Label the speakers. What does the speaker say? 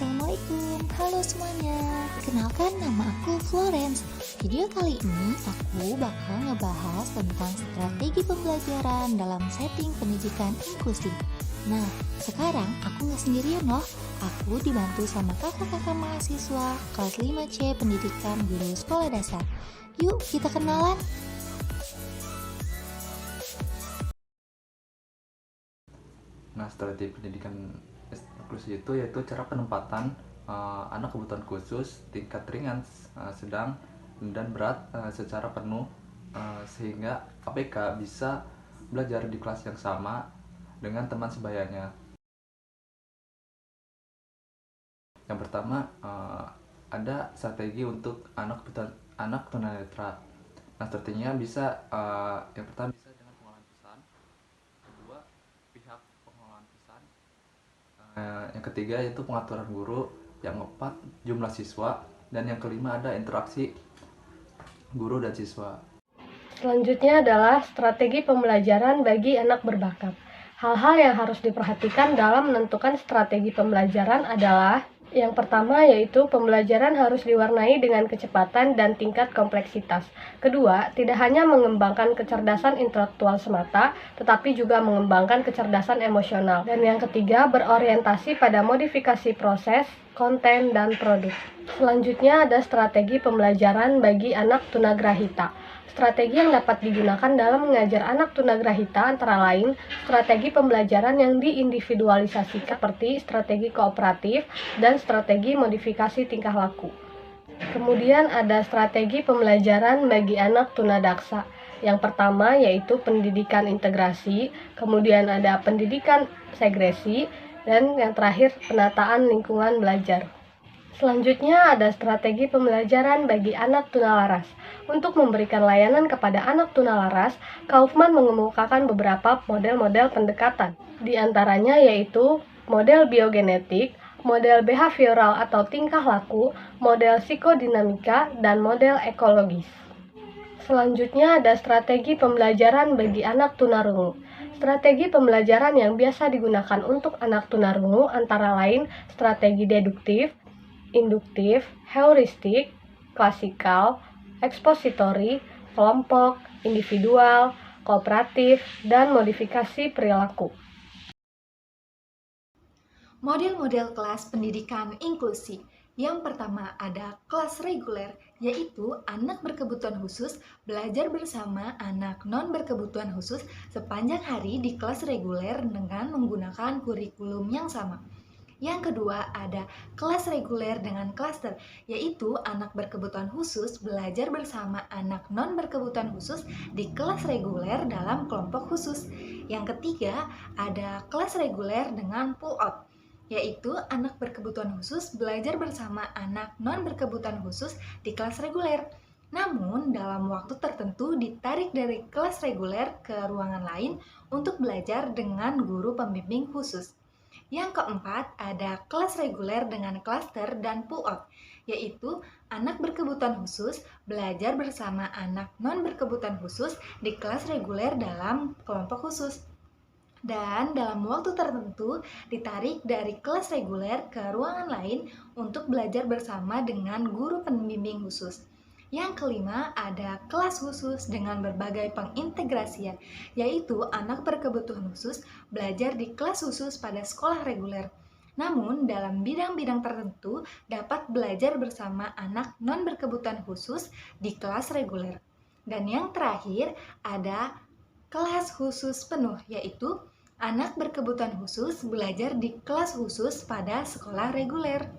Speaker 1: Assalamualaikum, halo semuanya. Kenalkan, nama aku Florence. Video kali ini aku bakal ngebahas tentang strategi pembelajaran dalam setting pendidikan inklusif. Nah, sekarang aku nggak sendirian loh. Aku dibantu sama kakak-kakak mahasiswa kelas 5C Pendidikan Guru Sekolah Dasar. Yuk kita kenalan.
Speaker 2: Nah, strategi pendidikan inklusi itu yaitu cara penempatan anak kebutuhan khusus tingkat ringan, sedang, dan berat secara penuh sehingga ABK bisa belajar di kelas yang sama dengan teman sebayanya. Yang pertama, ada strategi untuk anak tunanetra. Nah, strateginya bisa yang pertama bisa dengan pengolahan pesan, kedua pihak pengolahan pesan, yang ketiga yaitu pengaturan guru, yang keempat jumlah siswa, dan yang kelima ada interaksi guru dan siswa.
Speaker 3: Selanjutnya adalah strategi pembelajaran bagi anak berbakat. Hal-hal yang harus diperhatikan dalam menentukan strategi pembelajaran adalah yang pertama yaitu pembelajaran harus diwarnai dengan kecepatan dan tingkat kompleksitas. Kedua, tidak hanya mengembangkan kecerdasan intelektual semata, tetapi juga mengembangkan kecerdasan emosional. Dan yang ketiga, berorientasi pada modifikasi proses, konten, dan produk. Selanjutnya ada strategi pembelajaran bagi anak tunagrahita. Strategi yang dapat digunakan dalam mengajar anak tunagrahita antara lain strategi pembelajaran yang diindividualisasikan seperti strategi kooperatif dan strategi modifikasi tingkah laku. Kemudian ada strategi pembelajaran bagi anak tunadaksa. Yang pertama yaitu pendidikan integrasi, kemudian ada pendidikan segresi, dan yang terakhir penataan lingkungan belajar. Selanjutnya ada strategi pembelajaran bagi anak tunalaras. Untuk memberikan layanan kepada anak tunalaras, Kaufman mengemukakan beberapa model-model pendekatan. Di antaranya yaitu model biogenetik, model behavioral atau tingkah laku, model psikodinamika, dan model ekologis. Selanjutnya ada strategi pembelajaran bagi anak tunarungu. Strategi pembelajaran yang biasa digunakan untuk anak tunarungu antara lain strategi deduktif, induktif, heuristik, klasikal, ekspositori, kelompok, individual, kooperatif, dan modifikasi perilaku.
Speaker 1: Model-model kelas pendidikan inklusi. Yang pertama ada kelas reguler, yaitu anak berkebutuhan khusus belajar bersama anak non berkebutuhan khusus sepanjang hari di kelas reguler dengan menggunakan kurikulum yang sama. Yang kedua ada kelas reguler dengan klaster, yaitu anak berkebutuhan khusus belajar bersama anak non berkebutuhan khusus di kelas reguler dalam kelompok khusus. Yang ketiga ada kelas reguler dengan pull out, yaitu anak berkebutuhan khusus belajar bersama anak non berkebutuhan khusus di kelas reguler. Namun dalam waktu tertentu ditarik dari kelas reguler ke ruangan lain untuk belajar dengan guru pembimbing khusus. Yang keempat, ada kelas reguler dengan klaster dan pull-out, yaitu anak berkebutuhan khusus belajar bersama anak non berkebutuhan khusus di kelas reguler dalam kelompok khusus. Dan dalam waktu tertentu ditarik dari kelas reguler ke ruangan lain untuk belajar bersama dengan guru pembimbing khusus. Yang kelima, ada kelas khusus dengan berbagai pengintegrasian, yaitu anak berkebutuhan khusus belajar di kelas khusus pada sekolah reguler. Namun, dalam bidang-bidang tertentu dapat belajar bersama anak non berkebutuhan khusus di kelas reguler. Dan yang terakhir, ada kelas khusus penuh, yaitu anak berkebutuhan khusus belajar di kelas khusus pada sekolah reguler.